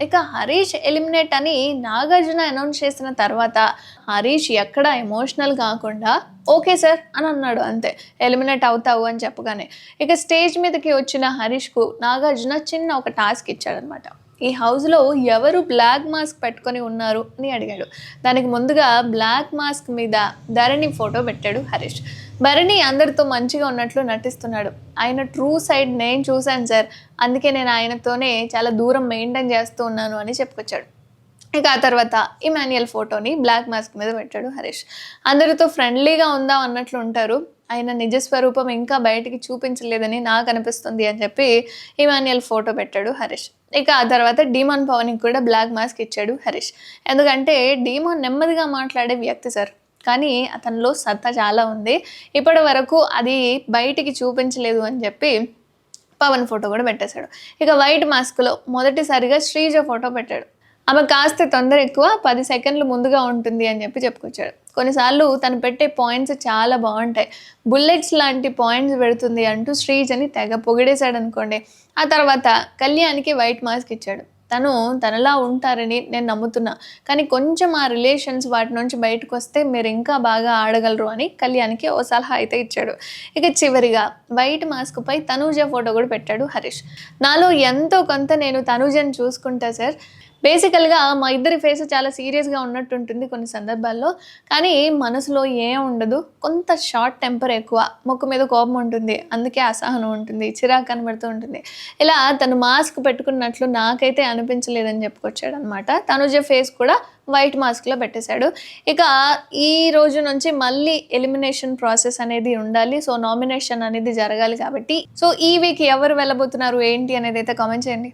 ఇక హరీష్ ఎలిమినేట్ అని నాగార్జున అనౌన్స్ చేసిన తర్వాత హరీష్ ఎక్కడ ఎమోషనల్ కాకుండా ఓకే సార్ అని అన్నాడు అంతే. ఎలిమినేట్ అవుతావు అని చెప్పగానే ఇక స్టేజ్ మీదకి వచ్చిన హరీష్కు నాగార్జున చిన్న ఒక టాస్క్ ఇచ్చాడనమాట. ఈ హౌస్లో ఎవరు బ్లాక్ మాస్క్ పెట్టుకొని ఉన్నారు అని అడిగాడు. దానికి ముందుగా బ్లాక్ మాస్క్ మీద ధరణి ఫోటో పెట్టాడు హరీష్. భరణి అందరితో మంచిగా ఉన్నట్లు నటిస్తున్నాడు. ఆయన ట్రూ సైడ్ నేను చూశాను సార్, అందుకే నేను ఆయనతోనే చాలా దూరం మెయింటైన్ చేస్తూ ఉన్నాను అని చెప్పుకొచ్చాడు. ఇక ఆ తర్వాత ఇమాన్యుయల్ ఫోటోని బ్లాక్ మాస్క్ మీద పెట్టాడు హరీష్. అందరితో ఫ్రెండ్లీగా ఉందాం అన్నట్లు ఉంటారు, ఆయన నిజస్వరూపం ఇంకా బయటికి చూపించలేదని నాకు అనిపిస్తుంది అని చెప్పి ఇమాన్యుయల్ ఫోటో పెట్టాడు హరీష్. ఇక ఆ తర్వాత డీమాన్ పవన్కి కూడా బ్లాక్ మాస్క్ ఇచ్చాడు హరీష్. ఎందుకంటే డీమాన్ నెమ్మదిగా మాట్లాడే వ్యక్తి సార్, కానీ అతనిలో సత్తా చాలా ఉంది, ఇప్పటి వరకు అది బయటికి చూపించలేదు అని చెప్పి పవన్ ఫోటో కూడా పెట్టేశాడు. ఇక వైట్ మాస్క్లో మొదటిసారిగా శ్రీజ ఫోటో పెట్టాడు. ఆమె కాస్త తొందర ఎక్కువ, 10 సెకండ్లు ముందుగా ఉంటుంది అని చెప్పి చెప్పుకొచ్చాడు. కొన్నిసార్లు తను పెట్టే పాయింట్స్ చాలా బాగుంటాయి, బుల్లెట్స్ లాంటి పాయింట్స్ పెడుతుంది అంటూ శ్రీజని తెగ పొగిడేశాడు అనుకోండి. ఆ తర్వాత కళ్యాణ్కి వైట్ మాస్క్ ఇచ్చాడు. తను తనలా ఉంటారని నేను నమ్ముతున్నా, కానీ కొంచెం ఆ రిలేషన్స్ వాటి నుంచి బయటకు వస్తే మీరు ఇంకా బాగా ఆడగలరు అని కళ్యాణ్కి ఓ సలహా అయితే ఇచ్చాడు. ఇక చివరిగా వైట్ మాస్క్పై తనూజ ఫోటో కూడా పెట్టాడు హరీష్. నాలో ఎంతో కొంత నేను తనూజని చూసుకుంటా సార్, బేసికల్గా మా ఇద్దరి ఫేస్ చాలా సీరియస్గా ఉన్నట్టు ఉంటుంది కొన్ని సందర్భాల్లో, కానీ మనసులో ఏం ఉండదు, కొంత షార్ట్ టెంపర్ ఎక్కువ, ముక్కు మీద కోపం ఉంటుంది, అందుకే అసహనం ఉంటుంది, చిరాకు కనబడుతూ ఉంటుంది. ఇలా తను మాస్క్ పెట్టుకున్నట్లు నాకైతే అనిపించలేదని చెప్పుకొచ్చాడు అనమాట. తనుజ ఫేస్ కూడా వైట్ మాస్క్లో పెట్టేశాడు. ఇక ఈ రోజు నుంచి మళ్ళీ ఎలిమినేషన్ ప్రాసెస్ అనేది ఉండాలి, సో నామినేషన్ అనేది జరగాలి కాబట్టి, సో ఈ వీక్ ఎవరు వెళ్ళబోతున్నారు ఏంటి అనేది అయితే కామెంట్ చేయండి.